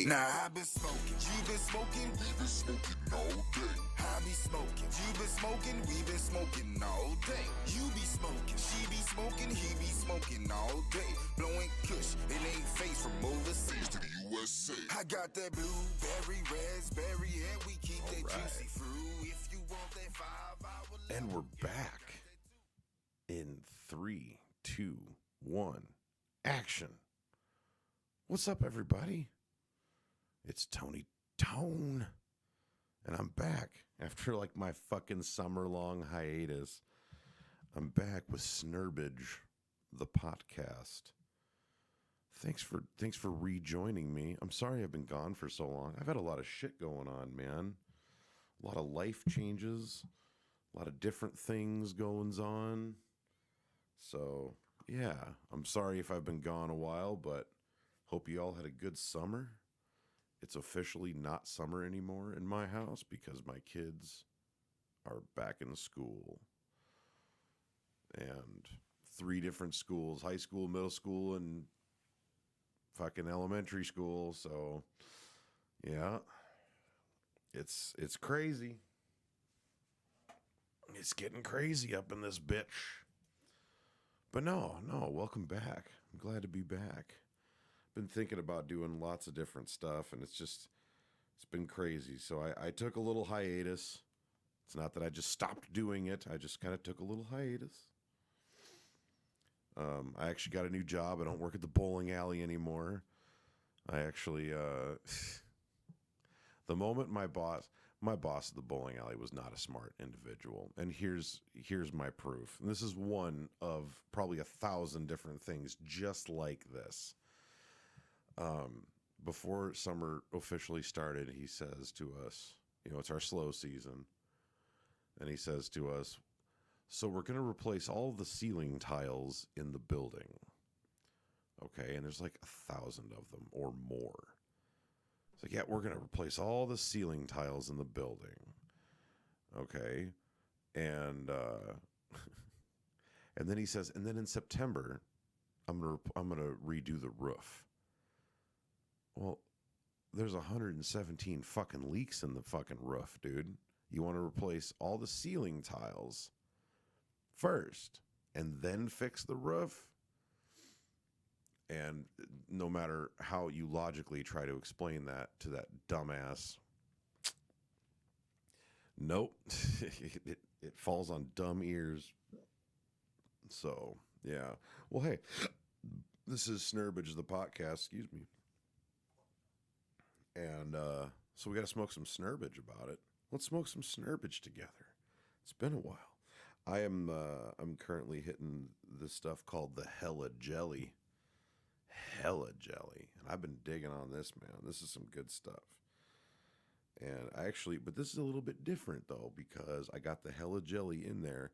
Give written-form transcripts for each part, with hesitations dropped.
day. Now I been smoking, you been smoking, we been smoking all day. I be smoking, you been smoking, we been smoking all day. You be smoking, she be smoking, he be smoking all day. Blowing kush, it ain't face from overseas to the USA. I got that blueberry, raspberry, and we keep all that juicy fruit. If you want that 5-hour, and we're back in 3, 2, 1, action. What's up, everybody? It's Tony Tone, and I'm back after like my fucking summer-long hiatus. I'm back with Snerbidge The PoTcast. Thanks for rejoining me. I'm sorry I've been gone for so long. I've had a lot of shit going on, man. A lot of life changes, a lot of different things goings on. So, yeah, I'm sorry if I've been gone a while, but hope you all had a good summer. It's officially not summer anymore in my house because my kids are back in school. And 3 different schools, high school, middle school, and fucking elementary school. So, yeah, it's crazy. It's getting crazy up in this bitch. But no, welcome back. I'm glad to be back. Been thinking about doing lots of different stuff, and it's been crazy. So I took a little hiatus. It's not that I just stopped doing it. I just kind of took a little hiatus. I actually got a new job. I don't work at the bowling alley anymore. I actually, the moment my boss at the bowling alley was not a smart individual. And here's my proof. And this is one of probably 1,000 different things just like this. Before summer officially started, he says to us, it's our slow season. And he says to us, so we're going to replace all the ceiling tiles in the building. Okay. And there's like 1,000 of them or more. It's like, yeah, we're going to replace all the ceiling tiles in the building. Okay. And, and then he says, and then in September, I'm going to redo the roof. Well, there's 117 fucking leaks in the fucking roof, dude. You want to replace all the ceiling tiles first and then fix the roof? And no matter how you logically try to explain that to that dumbass, nope, it falls on dumb ears. So, yeah. Well, hey, this is Snerbidge The PoTcast, excuse me. And so we got to smoke some Snerbidge about it. Let's smoke some Snerbidge together. It's been a while. I'm currently hitting this stuff called the Hella Jelly. Hella Jelly. And I've been digging on this, man. This is some good stuff. And but this is a little bit different though, because I got the Hella Jelly in there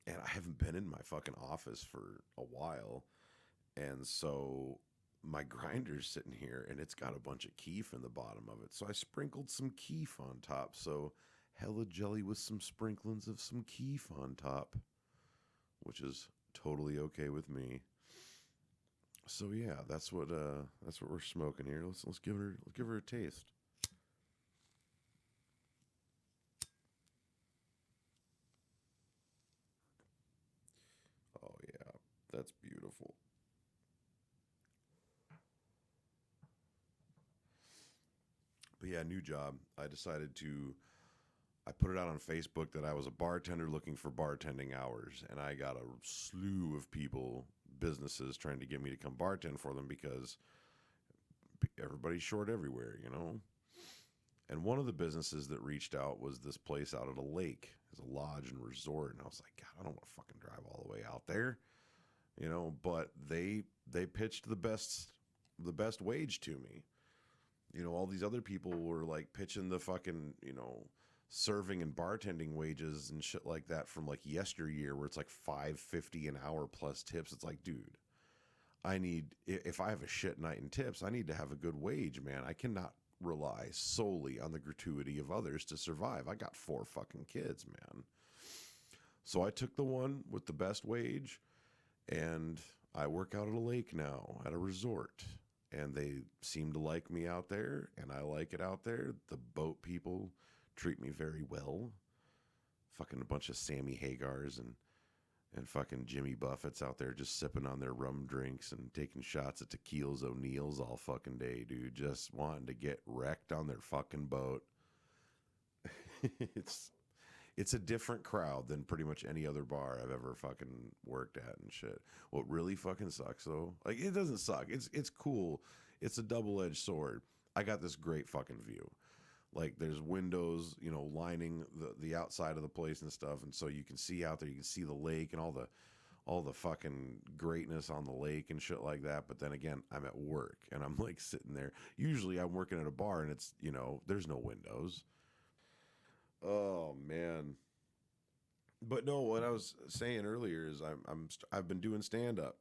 and I haven't been in my fucking office for a while. And so my grinder's sitting here and it's got a bunch of keef in the bottom of it. So I sprinkled some keef on top. So Hella Jelly with some sprinklings of some keef on top, which is totally okay with me. So yeah, that's what we're smoking here. Let's give her a taste. Oh yeah, that's beautiful. But yeah, new job. I put it out on Facebook that I was a bartender looking for bartending hours, and I got a slew of people, businesses trying to get me to come bartend for them because everybody's short everywhere, And one of the businesses that reached out was this place out at a lake. It's a lodge and resort, and I was like, God, I don't want to fucking drive all the way out there, But they pitched the best wage to me. All these other people were like pitching the fucking, serving and bartending wages and shit like that from like yesteryear where it's like $5.50 an hour plus tips. It's like, dude, if I have a shit night and tips, I need to have a good wage, man. I cannot rely solely on the gratuity of others to survive. I got 4 fucking kids, man. So I took the one with the best wage and I work out at a lake now at a resort. and they seem to like me out there, and I like it out there. The boat people treat me very well. Fucking a bunch of Sammy Hagars and fucking Jimmy Buffett's out there just sipping on their rum drinks and taking shots at Tequilas O'Neills all fucking day, dude. Just wanting to get wrecked on their fucking boat. It's a different crowd than pretty much any other bar I've ever fucking worked at and shit. What really fucking sucks though, like it doesn't suck. It's cool. It's a double-edged sword. I got this great fucking view. Like there's windows, you know, lining the outside of the place and stuff, and so you can see out there. You can see the lake and all the fucking greatness on the lake and shit like that. But then again, I'm at work and I'm like sitting there. Usually I'm working at a bar and it's, you know, there's no windows. Oh man. But no, what I was saying earlier is I've been doing stand up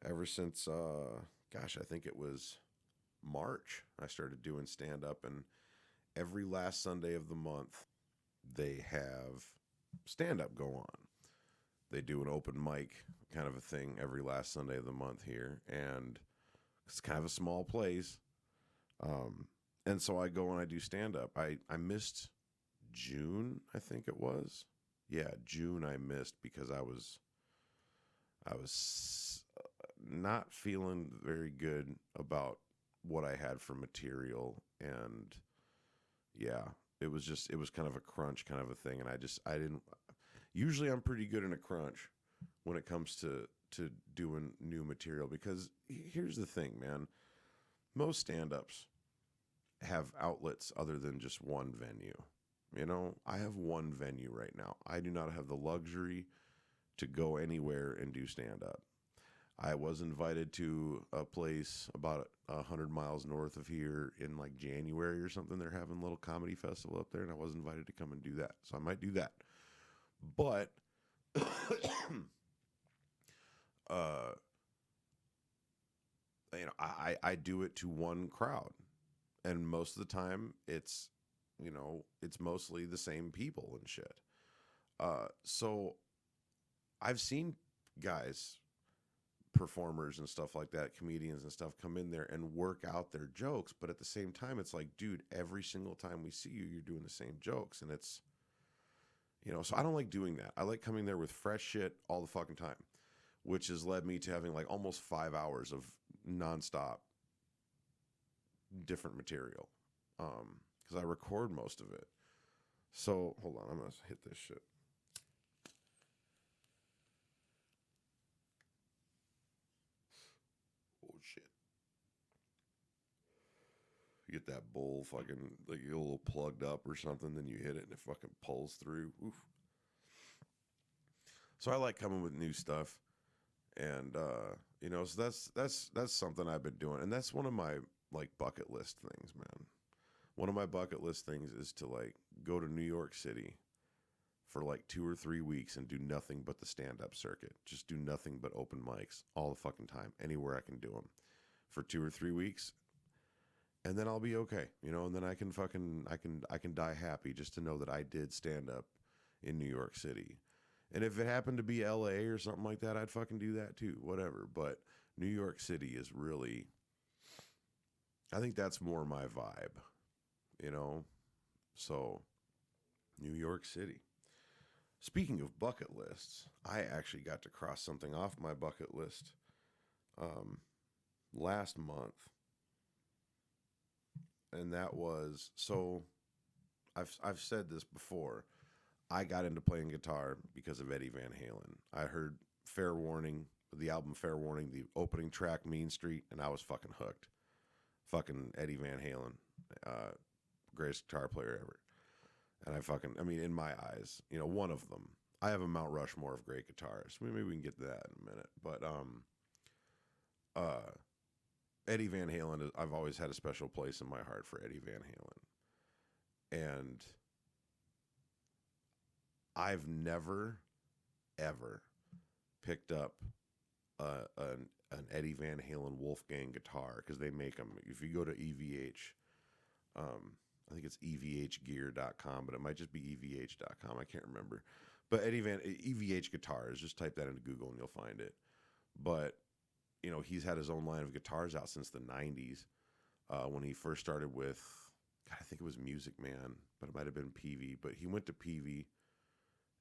ever since gosh, I think it was March. I started doing stand up, and every last Sunday of the month they have stand up go on. They do an open mic kind of a thing every last Sunday of the month here, and it's kind of a small place. And so I go and I do stand up. I missed June, I think it was. Yeah, June I missed because I was not feeling very good about what I had for material, and yeah, it was kind of a crunch kind of a thing, and I didn't. Usually I'm pretty good in a crunch when it comes to doing new material, because here's the thing, man. Most stand-ups have outlets other than just one venue. You know, I have one venue right now. I do not have the luxury to go anywhere and do stand-up. I was invited to a place about 100 miles north of here in like January or something. They're having a little comedy festival up there, and I was invited to come and do that. So I might do that. But you know, I do it to one crowd, and most of the time it's, you know, it's mostly the same people and shit. So I've seen guys, performers and stuff like that, comedians and stuff, come in there and work out their jokes, but at the same time it's like, dude, every single time we see you, you're doing the same jokes, and it's, you know, so I don't like doing that. I like coming there with fresh shit all the fucking time, which has led me to having like almost 5 hours of nonstop different material, because I record most of it. So hold on, I'm gonna hit this shit. Oh shit! You get that bowl fucking like a little plugged up or something, then you hit it and it fucking pulls through. Oof. So I like coming with new stuff, and you know, so that's something I've been doing, and that's one of my like bucket list things, man. One of my bucket list things is to like go to New York City for like 2 or 3 weeks and do nothing but the stand-up circuit. Just do nothing but open mics all the fucking time, anywhere I can do them for 2 or 3 weeks, and then I'll be okay, you know. And then I can die happy just to know that I did stand up in New York City. And if it happened to be LA or something like that, I'd fucking do that too, whatever. But New York City is really, I think that's more my vibe, you know? So, New York City. Speaking of bucket lists, I actually got to cross something off my bucket list last month. And that was, so I've said this before. I got into playing guitar because of Eddie Van Halen. I heard Fair Warning, the album Fair Warning, the opening track, Mean Street, and I was fucking hooked. Fucking Eddie Van Halen, greatest guitar player ever. And I mean, in my eyes, you know, one of them. I have a Mount Rushmore of great guitarists. Maybe we can get to that in a minute. But Eddie Van Halen, I've always had a special place in my heart for Eddie Van Halen. And I've never, ever picked up an Eddie Van Halen Wolfgang guitar, because they make them. If you go to EVH, I think it's evhgear.com, but it might just be evh.com. I can't remember. But EVH guitars, just type that into Google and you'll find it. But he's had his own line of guitars out since the 90s. When he first started with, God, I think it was Music Man, but it might have been PV. But he went to PV,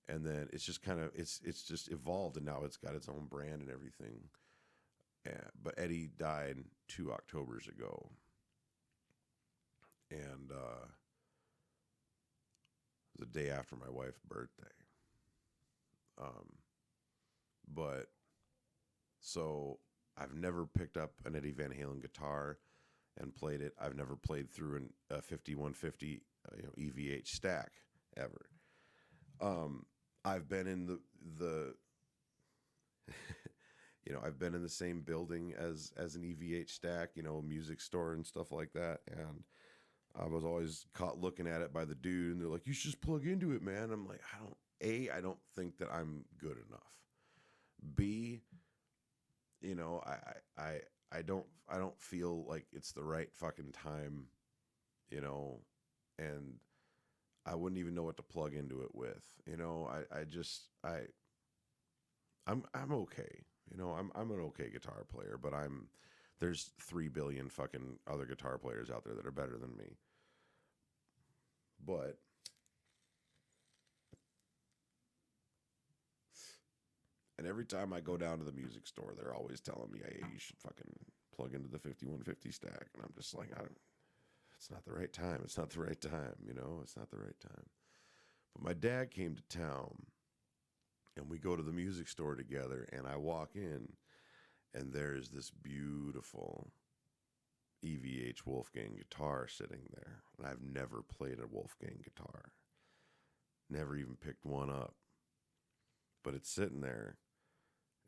and then it's just kind of it's just evolved, and now it's got its own brand and everything. But Eddie died 2 Octobers ago, and the day after my wife's birthday. But so I've never picked up an Eddie Van Halen guitar and played it. I've never played through a 5150 EVH stack ever. I've been in the I've been in the same building as an EVH stack, a music store and stuff like that, and I was always caught looking at it by the dude, and they're like, "You should just plug into it, man." I'm like, I don't think that I'm good enough. B, I don't feel like it's the right fucking time, and I wouldn't even know what to plug into it with. I'm okay. I'm an okay guitar player, but there's 3 billion fucking other guitar players out there that are better than me. But and every time I go down to the music store, they're always telling me, "Hey, you should fucking plug into the 5150 stack." And I'm just like, it's not the right time. It's not the right time. It's not the right time. But my dad came to town, and we go to the music store together, and I walk in, and there's this beautiful EVH Wolfgang guitar sitting there. And I've never played a Wolfgang guitar. Never even picked one up. But it's sitting there,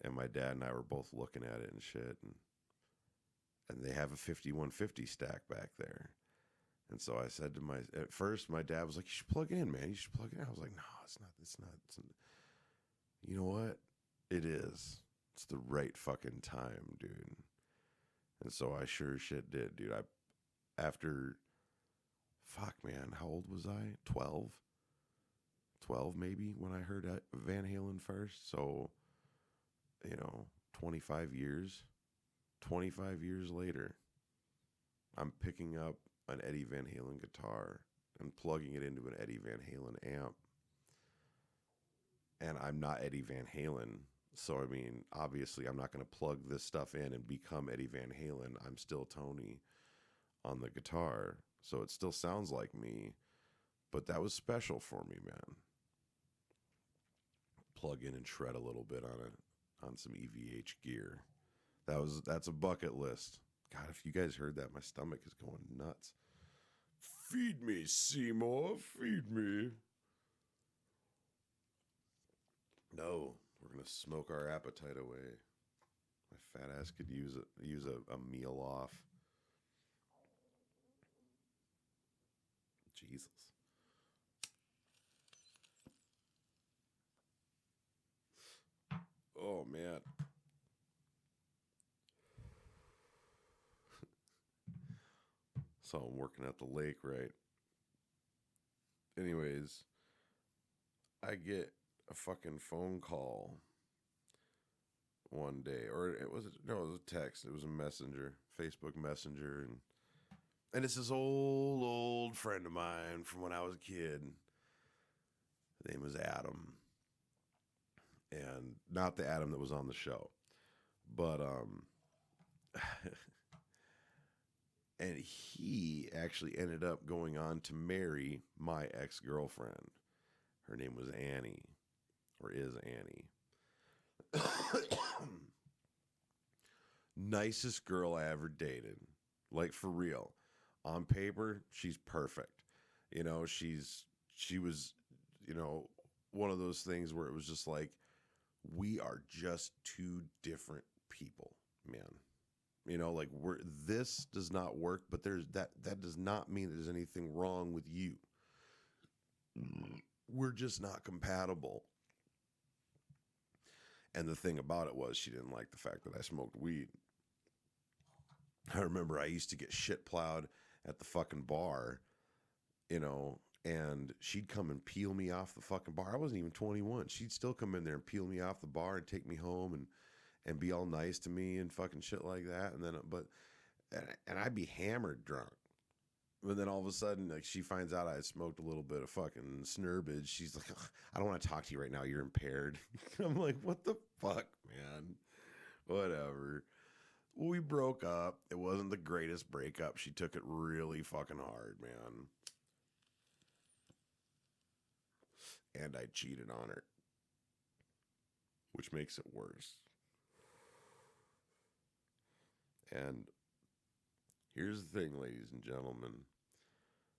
and my dad and I were both looking at it and shit, and they have a 5150 stack back there. And so I said at first my dad was like, "You should plug it in, man. You should plug it in." I was like, "No, it's not. You know what? It is. It's the right fucking time, dude." And so I sure shit did, dude. How old was I? 12? 12 maybe when I heard Van Halen first. So, 25 years. 25 years later, I'm picking up an Eddie Van Halen guitar and plugging it into an Eddie Van Halen amp. And I'm not Eddie Van Halen. So, obviously I'm not going to plug this stuff in and become Eddie Van Halen. I'm still Tony on the guitar. So it still sounds like me. But that was special for me, man. Plug in and shred a little bit on some EVH gear. That's a bucket list. God, if you guys heard that, my stomach is going nuts. Feed me, Seymour. Feed me. No, we're gonna smoke our appetite away. My fat ass could use a meal off. Jesus. Oh man. So I'm working at the lake, right? Anyways, I get a fucking phone call one day, or it was a text. It was a messenger, Facebook Messenger, and it's this old friend of mine from when I was a kid. His name was Adam, and not the Adam that was on the show, but and he actually ended up going on to marry my ex-girlfriend. Her name was Annie, or is Annie. Nicest girl I ever dated. Like, for real. On paper, she's perfect. She was, one of those things where it was just like, we are just two different people, man. Like, this does not work, but that does not mean there's anything wrong with you. We're just not compatible. And the thing about it was, she didn't like the fact that I smoked weed. I remember I used to get shit plowed at the fucking bar, and she'd come and peel me off the fucking bar. I wasn't even 21. She'd still come in there and peel me off the bar and take me home and be all nice to me and fucking shit like that. And then, and I'd be hammered drunk. But then all of a sudden, like, she finds out I smoked a little bit of fucking Snerbidge. She's like, "Ugh, I don't want to talk to you right now. You're impaired." I'm like, what the fuck, man? Whatever. We broke up. It wasn't the greatest breakup. She took it really fucking hard, man. And I cheated on her, which makes it worse. And here's the thing, ladies and gentlemen.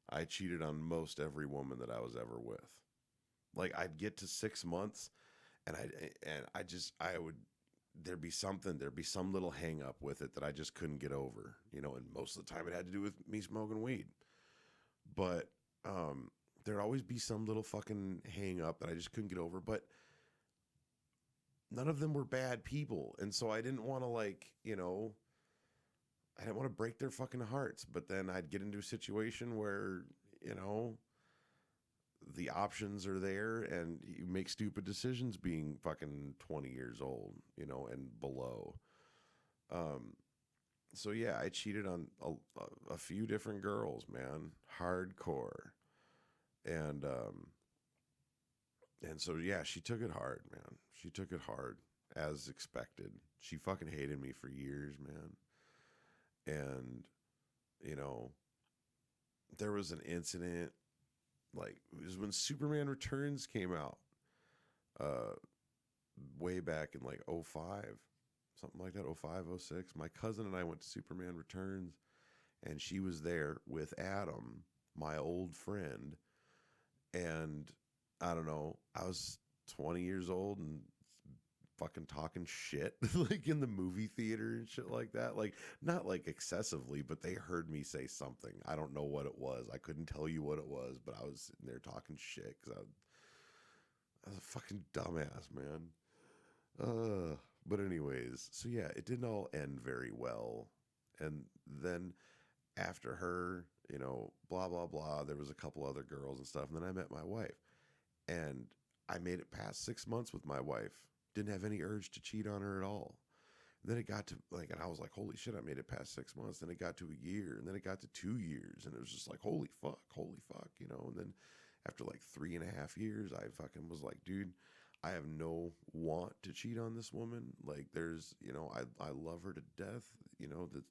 I cheated on most every woman that I was ever with. Like, I'd get to 6 months, and I would, there'd be some little hang up with it that I just couldn't get over, you know, and most of the time it had to do with me smoking weed. But there'd always be some little fucking hang up that I just couldn't get over, but none of them were bad people. And so I didn't want to, like, you know, I didn't want to break their fucking hearts. But then I'd get into a situation where, you know, the options are there and you make stupid decisions being fucking 20 years old, you know, and below. So yeah, I cheated on a few different girls, man, hardcore. And so yeah, she took it hard, man. She took it hard as expected. She fucking hated me for years, man. And, you know, there was an incident, like, it was when Superman Returns came out, way back in like 05, something like that, 05, 06. My cousin and I went to Superman Returns, and she was there with Adam, my old friend. And I don't know, I was 20 years old and fucking talking shit like in the movie theater and shit like that. Like, not like excessively, but they heard me say something. I don't know what it was. I couldn't tell you what it was, but I was sitting there talking shit because I was a fucking dumbass, man. But anyways, so yeah, it didn't all end very well. And then after her, you know, blah, blah, blah, there was a couple other girls and stuff. And then I met my wife, and I made it past 6 months with my wife. Didn't have any urge to cheat on her at all. And then it got to like, and I was like, holy shit, I made it past 6 months. Then it got to a year, and then it got to 2 years. And it was just like, holy fuck, you know? And then after like 3.5 years, I fucking was like, dude, I have no want to cheat on this woman. Like, there's, you know, I love her to death. You know, that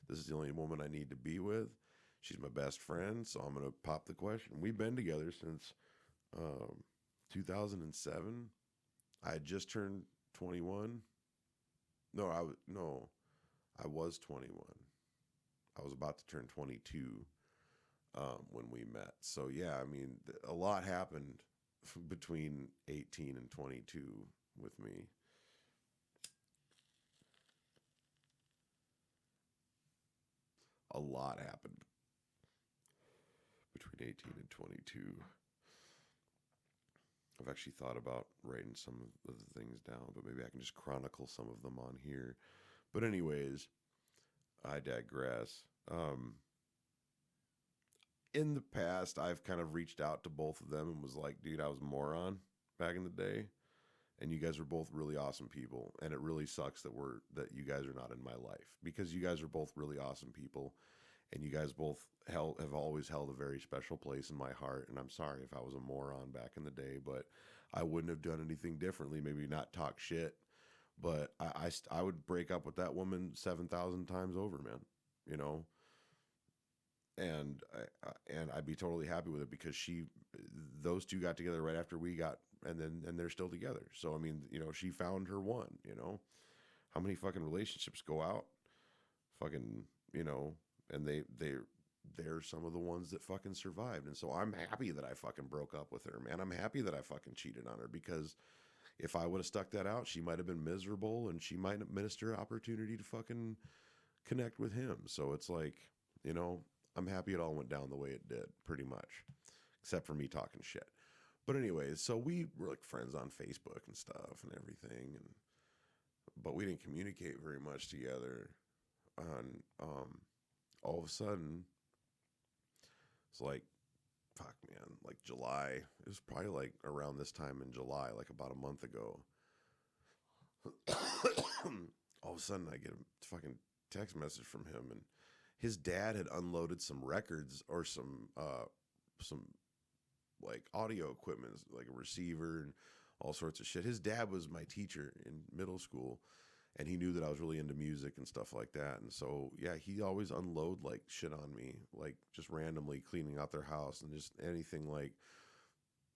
this is the only woman I need to be with. She's my best friend. So I'm going to pop the question. We've been together since 2007. I had just turned 21. I was 21. I was about to turn 22 when we met. So yeah, I mean, a lot happened between 18 and 22 with me. A lot happened between 18 and 22. I've actually thought about writing some of the things down, but maybe I can just chronicle some of them on here. But anyways, I digress. In the past, I've kind of reached out to both of them and was like, dude, I was a moron back in the day, and you guys are both really awesome people, and it really sucks that you guys are not in my life, because you guys are both really awesome people, and you guys both have always held a very special place in my heart. And I'm sorry if I was a moron back in the day, but I wouldn't have done anything differently. Maybe not talk shit, but I would break up with that woman 7,000 times over, man. You know, and I'd be totally happy with it, because those two got together right after we got, and they're still together. So I mean, you know, she found her one. You know, how many fucking relationships go out, fucking, you know. And they're some of the ones that fucking survived. And so I'm happy that I fucking broke up with her, man. I'm happy that I fucking cheated on her, because if I would have stuck that out, she might have been miserable, and she might have missed her opportunity to fucking connect with him. So it's like, you know, I'm happy it all went down the way it did, pretty much, except for me talking shit. But anyways, so we were like friends on Facebook and stuff and everything. But we didn't communicate very much together. All of a sudden, it's like, fuck, man, like July. It was probably like around this time in July, like about a month ago. all of a sudden I get a fucking text message from him, and his dad had unloaded some records or some like audio equipment, like a receiver and all sorts of shit. His dad was my teacher in middle school, and he knew that I was really into music and stuff like that. And so, yeah, he always unload like shit on me, like just randomly cleaning out their house and just anything like,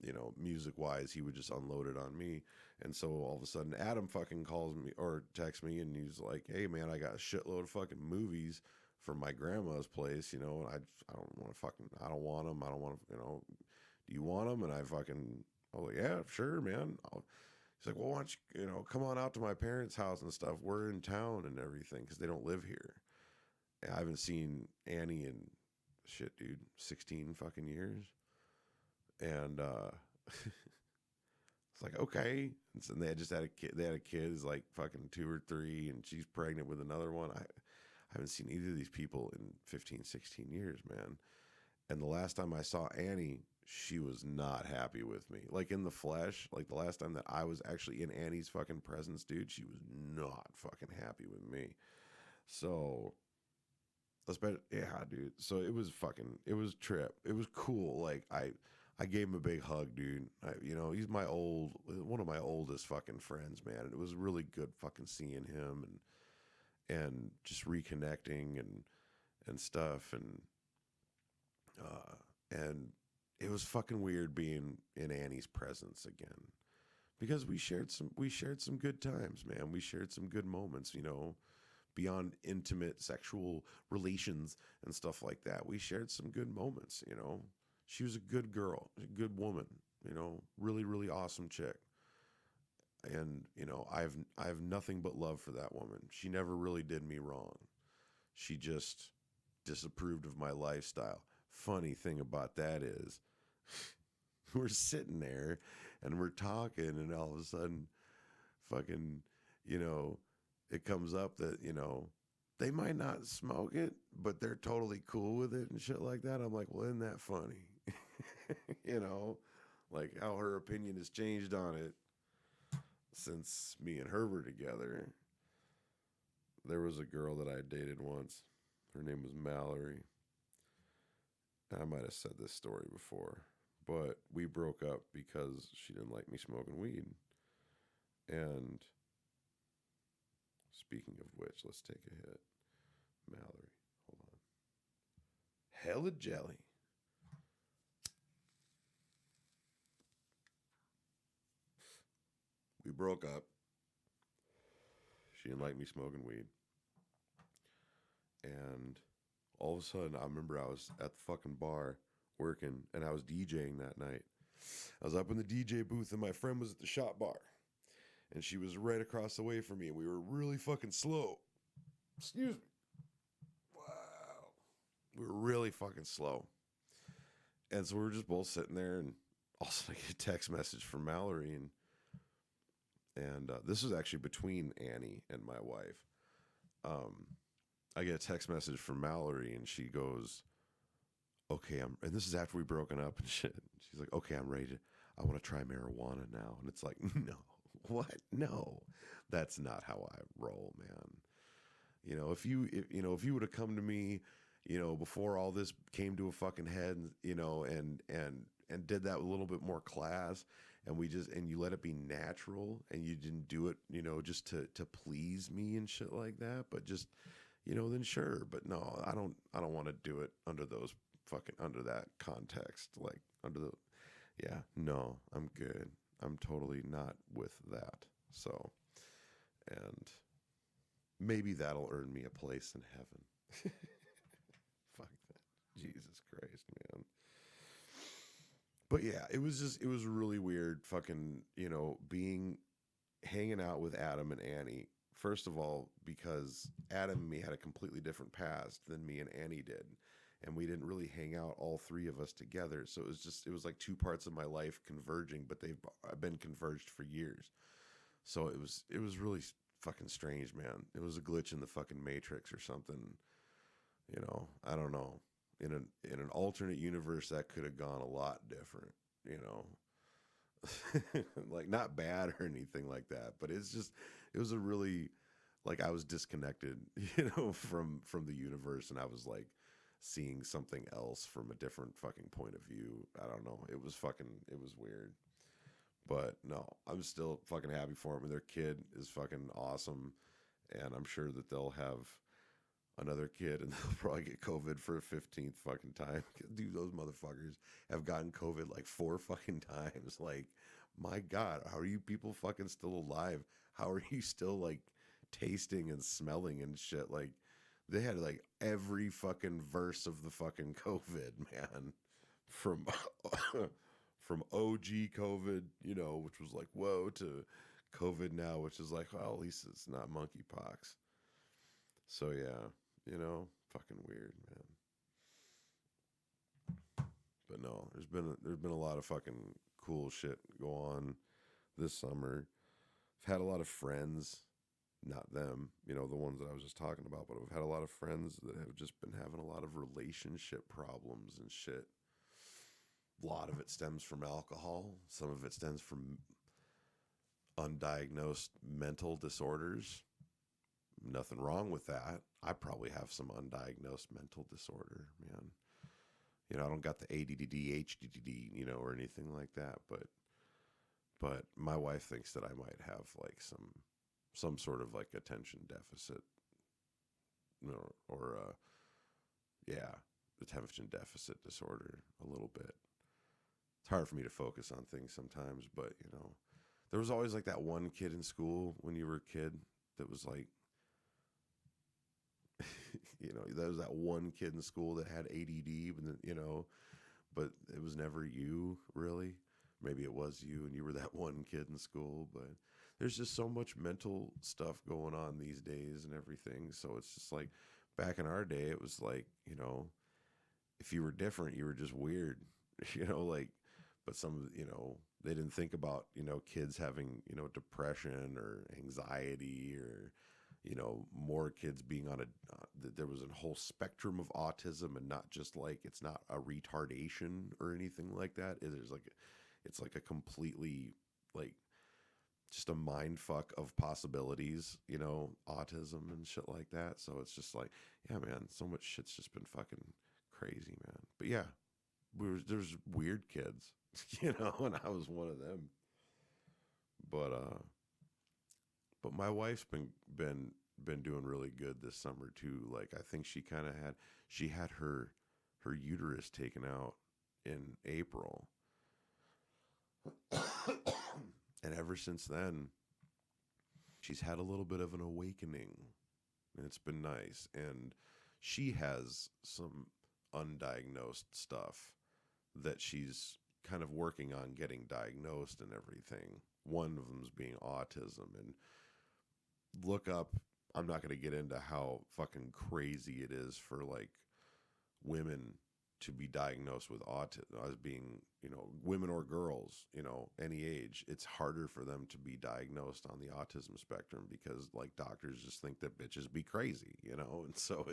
you know, music wise, he would just unload it on me. And so all of a sudden Adam fucking calls me or texts me, and he's like, "Hey man, I got a shitload of fucking movies from my grandma's place, you know, and I don't want to fucking, I don't want them. I don't want to, you know, do you want them?" And I was like, "Yeah, sure, man." He's like, "Well, why don't you, you know, come on out to my parents' house and stuff. We're in town and everything," because they don't live here. And I haven't seen Annie in shit, dude, 16 fucking years. And it's like, okay. And so they just had a kid. They had a kid who's like fucking 2 or 3, and she's pregnant with another one. I haven't seen either of these people in 15, 16 years, man. And the last time I saw Annie, she was not happy with me. Like in the flesh, like the last time that I was actually in Annie's fucking presence, dude, she was not fucking happy with me. So, yeah, dude. So it was trip. It was cool. Like I gave him a big hug, dude. You know, he's one of my oldest fucking friends, man. It was really good fucking seeing him and just reconnecting and stuff. And it was fucking weird being in Annie's presence again, because we shared some good times, man. We shared some good moments, you know, beyond intimate sexual relations and stuff like that. We shared some good moments, you know. She was a good girl, a good woman, you know, really, really awesome chick. And, you know, I have nothing but love for that woman. She never really did me wrong. She just disapproved of my lifestyle. Funny thing about that is we're sitting there and we're talking, and all of a sudden fucking, you know, it comes up that, you know, they might not smoke it, but they're totally cool with it and shit like that. I'm like, well, isn't that funny? You know, like how her opinion has changed on it since me and her were together. There was a girl that I dated once. Her name was Mallory. I might have said this story before, but we broke up because she didn't like me smoking weed. And speaking of which, let's take a hit. Mallory, hold on. Hella jelly. We broke up. She didn't like me smoking weed. And all of a sudden, I remember I was at the fucking bar working, and I was DJing that night. I was up in the DJ booth, and my friend was at the shop bar. And she was right across the way from me, and we were really fucking slow. Excuse me. Wow. We were really fucking slow. And so we were just both sitting there, and all of a sudden I get a text message from Mallory, and this was actually between Annie and my wife. I get a text message from Mallory, and she goes, "Okay, and this is after we broken up and shit." She's like, "Okay, I want to try marijuana now." And it's like, no, what? No, that's not how I roll, man. You know, if you would have come to me, you know, before all this came to a fucking head, you know, and did that with a little bit more class, and you let it be natural, and you didn't do it, you know, just to please me and shit like that, but just, you know, then sure. But no, I don't want to do it under that context, like yeah, no, I'm good. I'm totally not with that. So, and maybe that'll earn me a place in heaven. Fuck that. Jesus Christ, man. But yeah, it was really weird fucking, you know, hanging out with Adam and Annie. First of all, because Adam and me had a completely different past than me and Annie did. And we didn't really hang out, all three of us together. So it was like two parts of my life converging, but they've been converged for years. So it was really fucking strange, man. It was a glitch in the fucking Matrix or something. You know, I don't know. In an alternate universe, that could have gone a lot different, you know. Like, not bad or anything like that, but it was a really like I was disconnected, from the universe, and I was like seeing something else from a different fucking point of view. I don't know. It was weird. But no, I'm still fucking happy for them. And their kid is fucking awesome. And I'm sure that they'll have another kid and they'll probably get COVID for a 15th fucking time. Dude, those motherfuckers have gotten COVID like 4 fucking times. Like, my God, how are you people fucking still alive? How are you still like tasting and smelling and shit? Like, they had like every fucking verse of the fucking COVID, man. From from OG COVID, which was like, whoa, to COVID now, which is like, well, at least it's not monkeypox. So yeah, fucking weird, man. But no, there's been a lot of fucking cool shit go on this summer. I've had a lot of friends, not them, the ones that I was just talking about, but I've had a lot of friends that have just been having a lot of relationship problems and shit. A lot of it stems from alcohol. Some of it stems from undiagnosed mental disorders. Nothing wrong with that. I probably have some undiagnosed mental disorder, man. I don't got the ADD, HDD, or anything like that, but my wife thinks that I might have like some sort of like attention deficit, or attention deficit disorder a little bit. It's hard for me to focus on things sometimes, but there was always like that one kid in school when you were a kid that was like, there was that one kid in school that had ADD, but it was never you really. Maybe it was you and you were that one kid in school, but there's just so much mental stuff going on these days and everything. So it's just like back in our day, it was like, if you were different, you were just weird, like, but they didn't think about, kids having, depression or anxiety or, more kids being on there was a whole spectrum of autism, and not just like, it's not a retardation or anything like that. It's like a completely like just a mind fuck of possibilities, autism and shit like that. So it's just like, yeah, man, so much shit's just been fucking crazy, man. But yeah, there's weird kids, and I was one of them. But my wife's been doing really good this summer too. Like, I think she had her uterus taken out in April. And ever since then, she's had a little bit of an awakening, and it's been nice. And she has some undiagnosed stuff that she's kind of working on getting diagnosed and everything. One of them's being autism. And look up, I'm not going to get into how fucking crazy it is for like women to be diagnosed with autism as being, women or girls, any age. It's harder for them to be diagnosed on the autism spectrum because like doctors just think that bitches be crazy, and so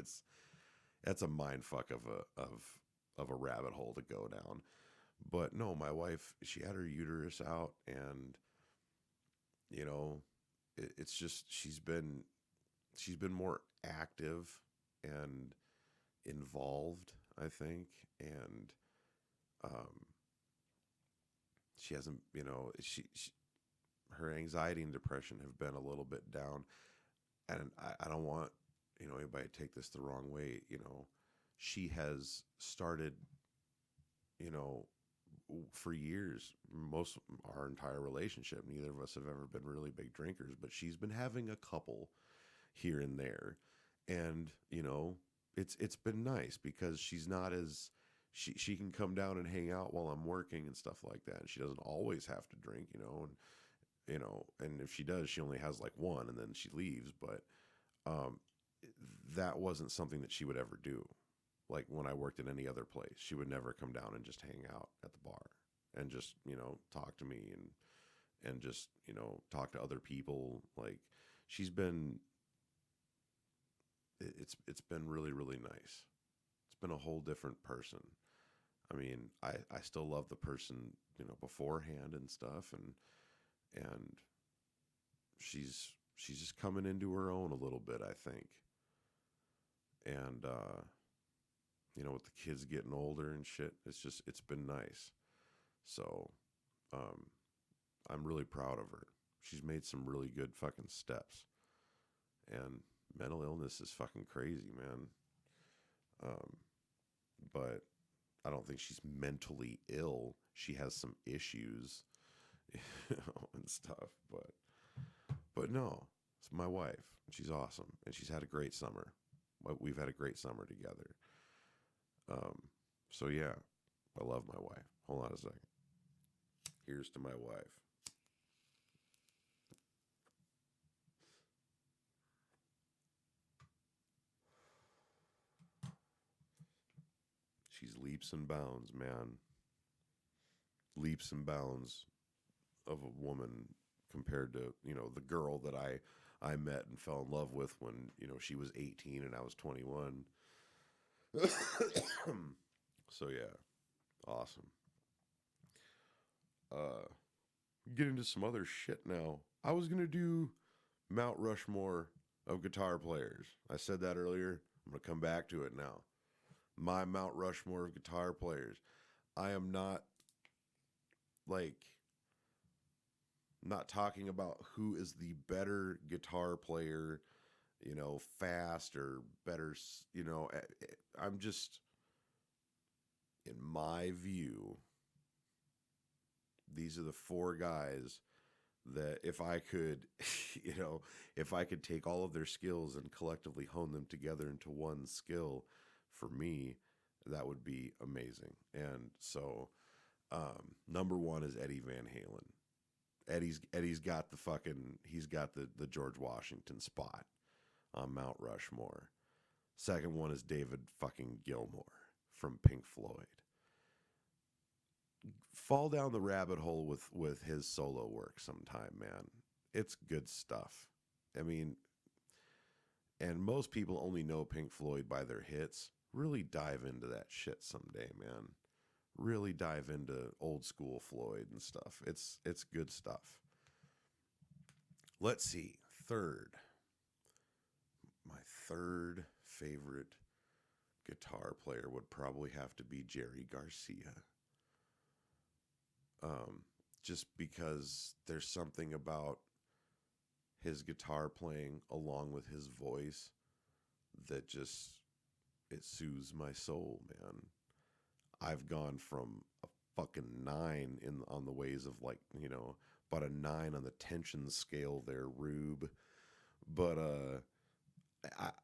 that's a mind fuck of a rabbit hole to go down. But no, my wife, she had her uterus out, and it's just she's been more active and involved, I think, and she hasn't, she her anxiety and depression have been a little bit down, and I don't want anybody to take this the wrong way. She has started, for years, most our entire relationship, neither of us have ever been really big drinkers, but she's been having a couple here and there, and it's been nice because she's not as she can come down and hang out while I'm working and stuff like that, and she doesn't always have to drink, and if she does, she only has like one and then she leaves. But that wasn't something that she would ever do. Like when I worked at any other place, she would never come down and just hang out at the bar and just, talk to me and just, talk to other people. Like, she's been, it's been really, really nice. It's been a whole different person. I mean, I still love the person, beforehand and stuff. And she's she's just coming into her own a little bit, I think. And, with the kids getting older and shit, it's been nice. So, I'm really proud of her. She's made some really good fucking steps. And mental illness is fucking crazy, man. But I don't think she's mentally ill. She has some issues, and stuff. But no, it's my wife. She's awesome, and she's had a great summer. We've had a great summer together. So yeah, I love my wife. Hold on a second. Here's to my wife. She's leaps and bounds, man. Leaps and bounds of a woman compared to, the girl that I met and fell in love with when, she was 18 and I was 21. So yeah, awesome. Get into some other shit now. I was going to do Mount Rushmore of guitar players. I said that earlier. I'm going to come back to it now. My Mount Rushmore of guitar players. I am not talking about who is the better guitar player, fast or better, I'm just, in my view, these are the four guys that if I could, if I could take all of their skills and collectively hone them together into one skill, for me, that would be amazing. And so, number one is Eddie Van Halen. Eddie's got he's got the George Washington spot on Mount Rushmore. Second one is David fucking Gilmour from Pink Floyd. Fall down the rabbit hole with his solo work sometime, man. It's good stuff. I mean, and most people only know Pink Floyd by their hits. Really dive into that shit someday, man. Really dive into old school Floyd and stuff. It's good stuff. Let's see. My third favorite guitar player would probably have to be Jerry Garcia. Just because there's something about his guitar playing along with his voice that just, it soothes my soul, man. I've gone from a fucking 9 on the ways of about a 9 on the tension scale there, Rube. But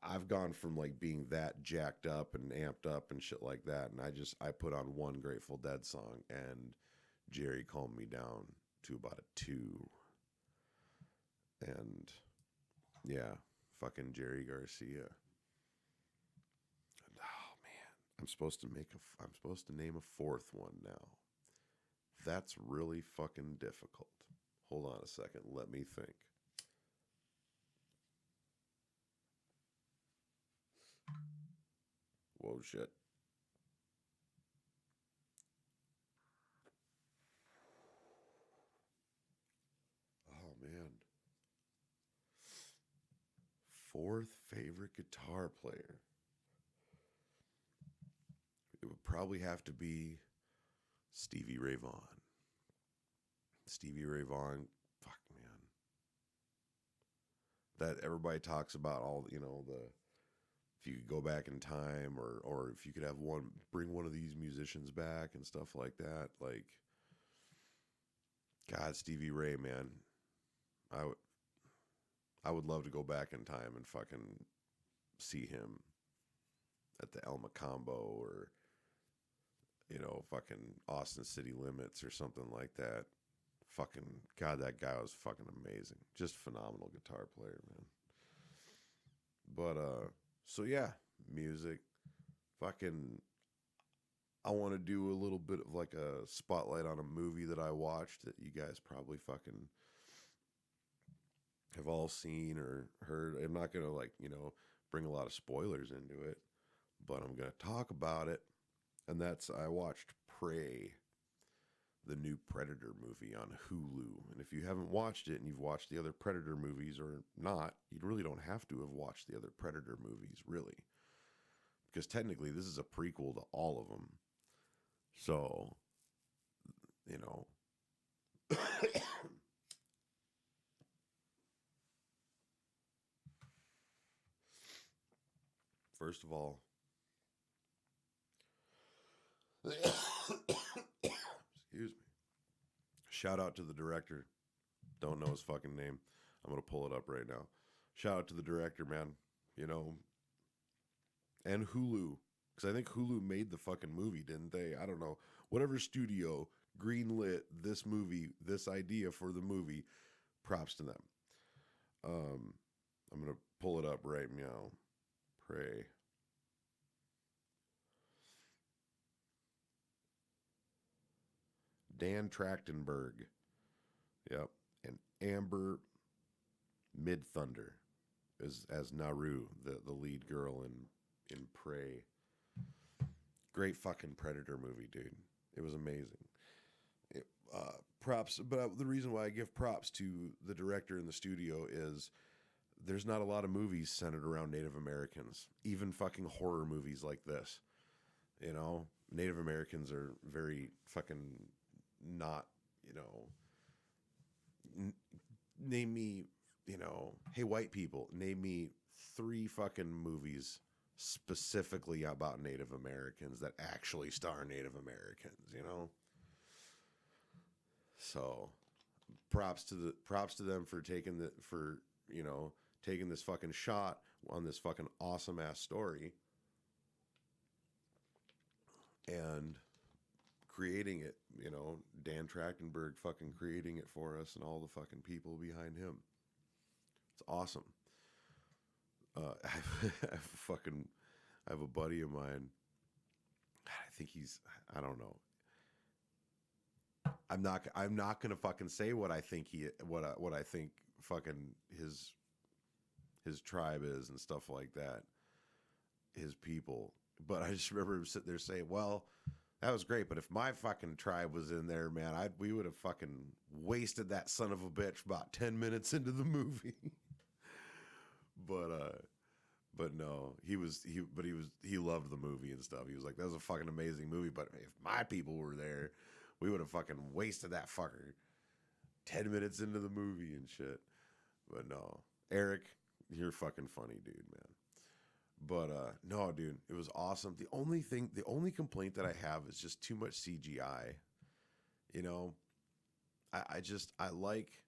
I've gone from being that jacked up and amped up and shit like that, and I put on one Grateful Dead song, and Jerry calmed me down to about a 2. And yeah, fucking Jerry Garcia. I'm supposed to name a fourth one now. That's really fucking difficult. Hold on a second. Let me think. Whoa, shit. Oh, man. Fourth favorite guitar player. It would probably have to be Stevie Ray Vaughan. Stevie Ray Vaughan, fuck, man. That everybody talks about all, if you could go back in time or if you could have bring one of these musicians back and stuff like that. God, Stevie Ray, man. I would love to go back in time and fucking see him at the El Macambo or, fucking Austin City Limits or something like that. Fucking, God, that guy was fucking amazing. Just phenomenal guitar player, man. But, so yeah, music. Fucking, I want to do a little bit of a spotlight on a movie that I watched that you guys probably fucking have all seen or heard. I'm not going to bring a lot of spoilers into it, but I'm going to talk about it. And I watched Prey, the new Predator movie on Hulu. And if you haven't watched it and you've watched the other Predator movies or not, you really don't have to have watched the other Predator movies, really. Because technically, this is a prequel to all of them. So, you know. First of all, excuse me. Shout out to the director. Don't know his fucking name. I'm going to pull it up right now. Shout out to the director, man. You know, and Hulu. Because I think Hulu made the fucking movie, didn't they? I don't know. Whatever studio greenlit this movie, this idea for the movie, props to them. I'm going to pull it up right now. Prey. Dan Trachtenberg. Yep. And Amber Midthunder as Naru, the lead girl in Prey. Great fucking Predator movie, dude. It was amazing. Props, but the reason why I give props to the director in the studio is there's not a lot of movies centered around Native Americans, even fucking horror movies like this. You know, Native Americans are very fucking not, you know, name me, you know, hey, white people, name me 3 fucking movies specifically about Native Americans that actually star Native Americans, you know? So props to them for taking this fucking shot on this fucking awesome ass story and creating it, you know, Dan Trachtenberg fucking creating it for us and all the fucking people behind him. It's awesome. I have a buddy of mine. I think I don't know. I'm not gonna fucking say what I think what I think fucking his tribe is and stuff like that. His people. But I just remember him sitting there saying, well, that was great, but if my fucking tribe was in there, man, we would have fucking wasted that son of a bitch about 10 minutes into the movie. But no, he loved the movie and stuff. He was like, that was a fucking amazing movie, but if my people were there, we would have fucking wasted that fucker 10 minutes into the movie and shit. But no, Eric, you're fucking funny, dude, man. But no, dude, it was awesome. The only complaint that I have is just too much CGI. You know, I like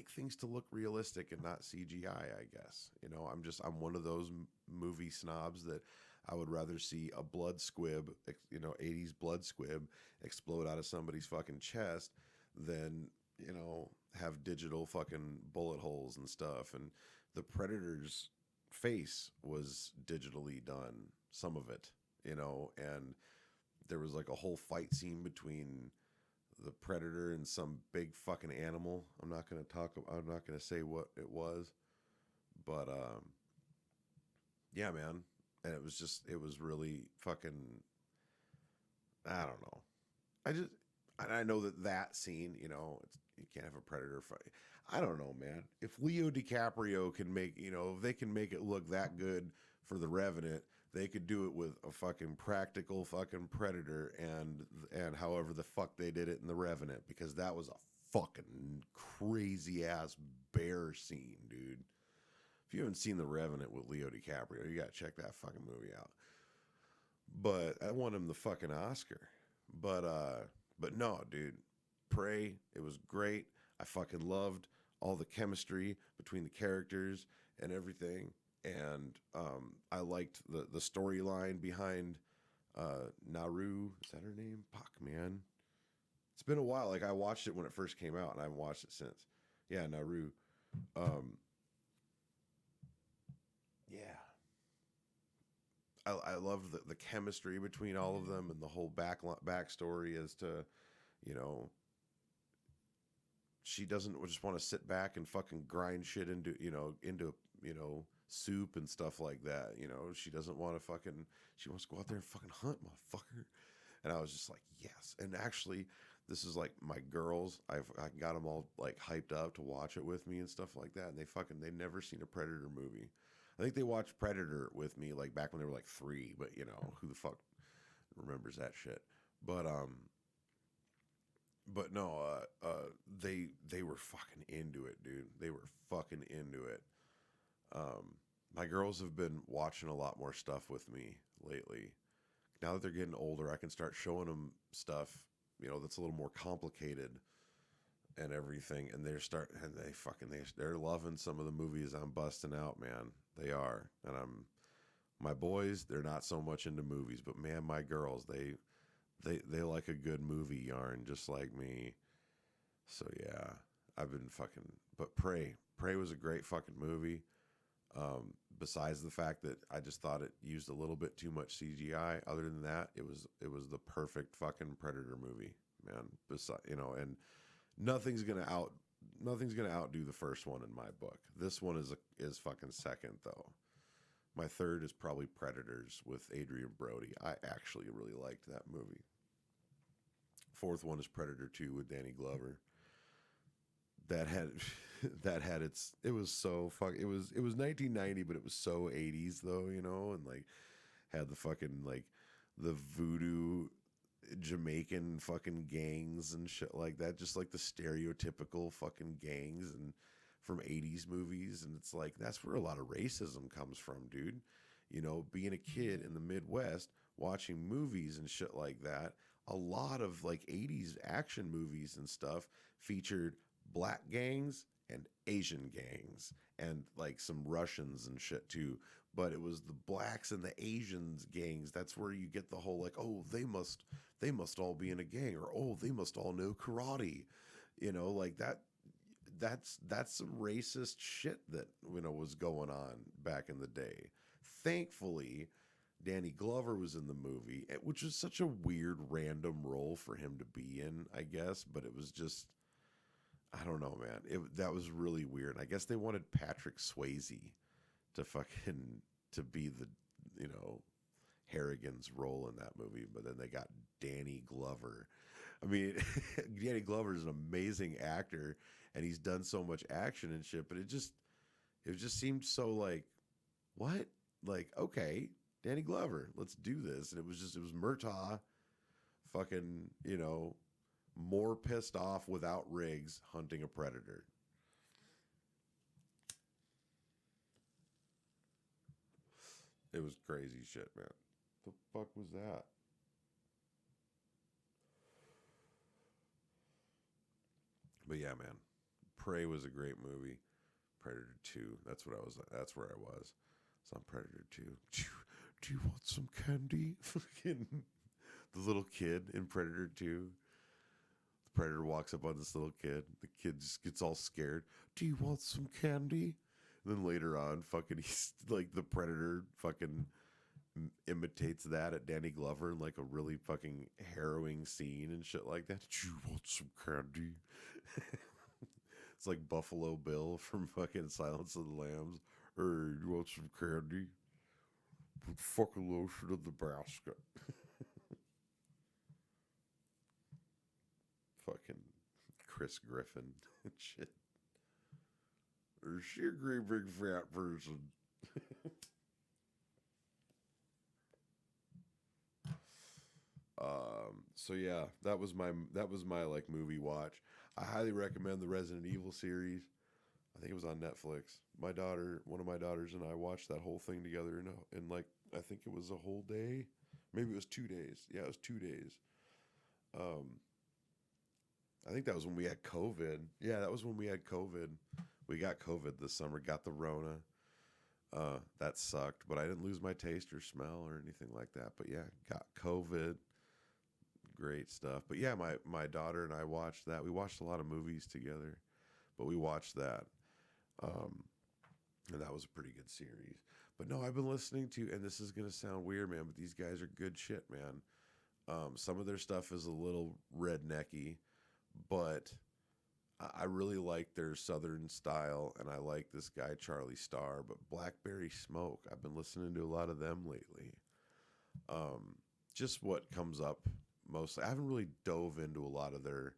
things to look realistic and not CGI, I guess. You know, I'm one of those movie snobs that I would rather see a blood squib, you know, 80s blood squib explode out of somebody's fucking chest than, you know, have digital fucking bullet holes and stuff. And the Predator's face was digitally done, some of it, you know, and there was like a whole fight scene between the Predator and some big fucking animal. I'm not going to say what it was, but yeah, man. And it was really fucking, I don't know. I know that scene, you know, you can't have a Predator fight. I don't know, man. If Leo DiCaprio can make, you know, if they can make it look that good for The Revenant, they could do it with a fucking practical fucking Predator and however the fuck they did it in The Revenant, because that was a fucking crazy ass bear scene, dude. If you haven't seen The Revenant with Leo DiCaprio, you gotta check that fucking movie out. But I won him the fucking Oscar. But no, dude. Prey, it was great. I fucking loved all the chemistry between the characters and everything. And I liked the storyline behind Naru. Is that her name? Fuck, man. It's been a while. Like, I watched it when it first came out, and I haven't watched it since. Yeah, Naru. Yeah. I love the chemistry between all of them and the whole backstory as to, you know, she doesn't just want to sit back and fucking grind shit into soup and stuff like that. You know, she doesn't want to she wants to go out there and fucking hunt, motherfucker. And I was just like, yes. And actually, this is like my girls. I got them all like hyped up to watch it with me and stuff like that. And they never seen a Predator movie. I think they watched Predator with me like back when they were like 3, but you know, who the fuck remembers that shit? But no, they were fucking into it, dude. They were fucking into it. My girls have been watching a lot more stuff with me lately. Now that they're getting older, I can start showing them stuff, you know, that's a little more complicated and everything. And they're loving some of the movies I'm busting out, man. They are. And my boys, they're not so much into movies, but man, my girls, they like a good movie yarn just like me. So yeah, I've been but Prey was a great fucking movie. Besides the fact that I just thought it used a little bit too much CGI. Other than that, it was the perfect fucking Predator movie, man. You know, and nothing's gonna outdo the first one in my book. This one is fucking second though. My third is probably Predators with Adrian Brody. I actually really liked that movie. Fourth one is Predator 2 with Danny Glover. That had it was so it was 1990, but it was so 80s though, you know, and like had the fucking like the voodoo Jamaican fucking gangs and shit like that, just like the stereotypical fucking gangs and from 80s movies. And it's like that's where a lot of racism comes from, dude. You know, being a kid in the Midwest watching movies and shit like that, a lot of like 80s action movies and stuff featured black gangs and Asian gangs and like some Russians and shit too. But it was the blacks and the Asians gangs. That's where you get the whole like, oh, they must all be in a gang, or oh, they must all know karate. You know, like that's some racist shit that, you know, was going on back in the day. Thankfully, Danny Glover was in the movie, which was such a weird random role for him to be in, I guess, but it was just, I don't know, man. That was really weird. I guess they wanted Patrick Swayze to be the, you know, Harrigan's role in that movie, but then they got Danny Glover. I mean, Danny Glover is an amazing actor, and he's done so much action and shit, but it just seemed so like, what? Like, okay, Danny Glover, let's do this. And it was Murtaugh fucking, you know, more pissed off without Riggs hunting a predator. It was crazy shit, man. The fuck was that? But yeah, man. Prey was a great movie. Predator 2. That's where I was. It's on Predator 2. Do you want some candy? Fucking the little kid in Predator 2. The predator walks up on this little kid. The kid just gets all scared. Do you want some candy? And then later on, fucking he's like the predator fucking imitates that at Danny Glover in like a really fucking harrowing scene and shit like that. Do you want some candy? It's like Buffalo Bill from fucking Silence of the Lambs. Hey, you want some candy? Put fucking lotion in the basket. Fucking Chris Griffin and shit. Is she a great big fat person? So yeah, that was my like movie watch. I highly recommend the Resident Evil series. I think it was on Netflix. One of my daughters and I watched that whole thing together in like, I think it was a whole day. Maybe it was 2 days. Yeah, it was 2 days. I think that was when we had COVID. Yeah, that was when we had COVID. We got COVID this summer, got the Rona. That sucked, but I didn't lose my taste or smell or anything like that. But yeah, got COVID. Great stuff. But yeah, my daughter and I watched that. We watched a lot of movies together, but we watched that. And that was a pretty good series. But no, I've been listening to, and this is going to sound weird, man, but these guys are good shit, man. Some of their stuff is a little rednecky, but I really like their Southern style, and I like this guy, Charlie Starr. But Blackberry Smoke, I've been listening to a lot of them lately. Just what comes up mostly. I haven't really dove into a lot of their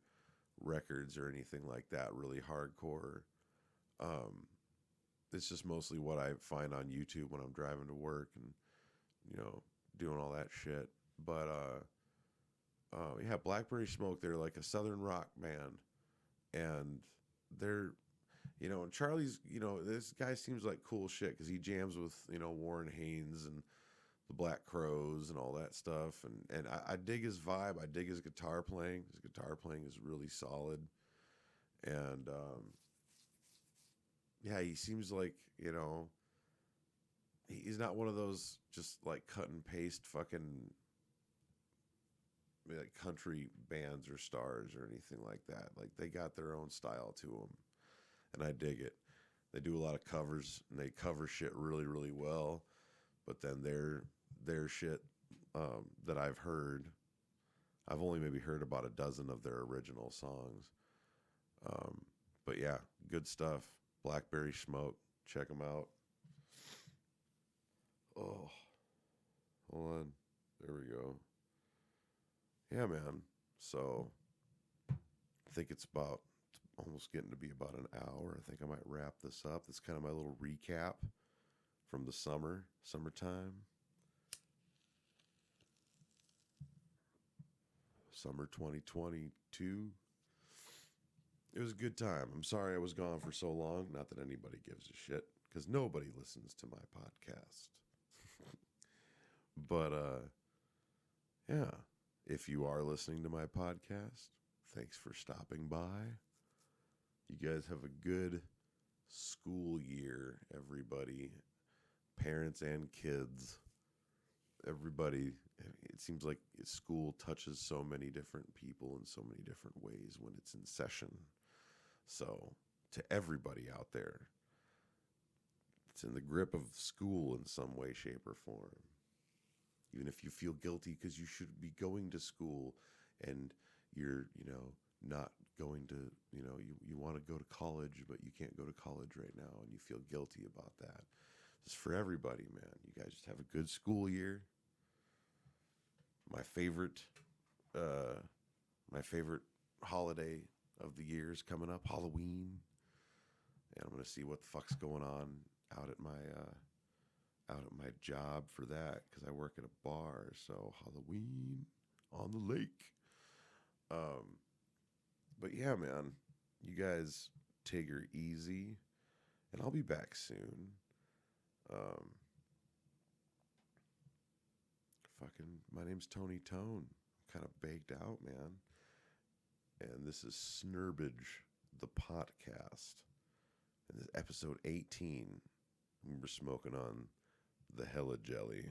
records or anything like that, really hardcore. It's just mostly what I find on YouTube when I'm driving to work and, doing all that shit. But, yeah, Blackberry Smoke, they're like a Southern rock band. And they're, and Charlie's, this guy seems like cool shit because he jams with, Warren Haynes and the Black Crowes and all that stuff. And I dig his vibe. I dig his guitar playing. His guitar playing is really solid. And, yeah, he seems like, he's not one of those just like cut and paste fucking like country bands or stars or anything like that. Like they got their own style to them, and I dig it. They do a lot of covers and they cover shit really, really well. But then their shit that I've heard, I've only maybe heard about a dozen of their original songs. But yeah, good stuff. Blackberry Smoke, check them out. Oh, hold on. There we go. Yeah, man. So I think it's almost getting to be about an hour. I think I might wrap this up. That's kind of my little recap from the summertime. Summer 2022. It was a good time. I'm sorry I was gone for so long. Not that anybody gives a shit, because nobody listens to my podcast. But, yeah, if you are listening to my podcast, thanks for stopping by. You guys have a good school year, everybody. Parents and kids. Everybody. It seems like school touches so many different people in so many different ways when it's in session. So, to everybody out there, it's in the grip of school in some way, shape, or form. Even if you feel guilty because you should be going to school and you're, not going to, you want to go to college, but you can't go to college right now and you feel guilty about that. Just for everybody, man. You guys just have a good school year. My favorite holiday of the year is coming up, Halloween. And I'm going to see what the fuck's going on out at my job for that, because I work at a bar. So Halloween on the lake. But yeah, man, you guys take her easy, and I'll be back soon. My name's Tony Tone. I'm kind of baked out, man. And this is Snerbidge The PoTcast. And this is episode 18. We're smoking on the hella jelly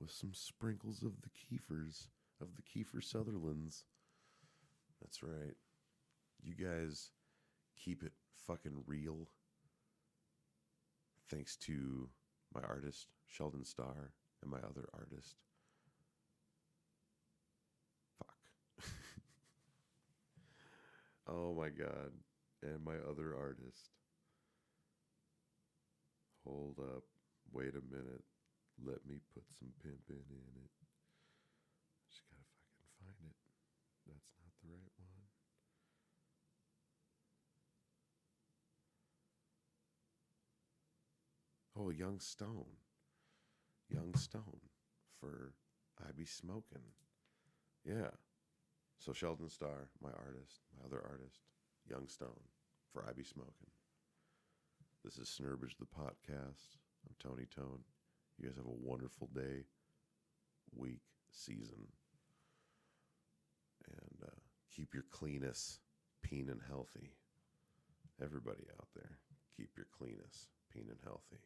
with some sprinkles of the Keefers, of the Kiefer Sutherlands. That's right. You guys keep it fucking real. Thanks to my artist, Sheldon Starr, and my other artist. Fuck. Oh my God. And my other artist. Hold up. Wait a minute. Let me put some pimpin' in it. Just gotta fucking find it. That's not the right one. Oh, Young Stone. Young Stone for Be Smokin. Yeah. So Sheldon Starr, my artist, my other artist, Young Stone for Be Smokin. This is Snerbidge The PoTcast. I'm Tony Tone. You guys have a wonderful day, week, season. And keep your cleanest, peen and healthy. Everybody out there, keep your cleanest, peen and healthy.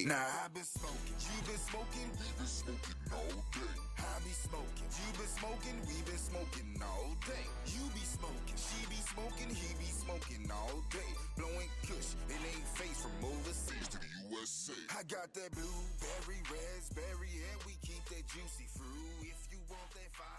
Now I've been smoking, you been smoking, we been smoking all day. I be smoking, you been smoking, we been smoking all day. You be smoking, she be smoking, he be smoking all day. Blowing kush, it ain't face from overseas to the USA. I got that blueberry, raspberry, and we keep that juicy fruit. If you want that fire.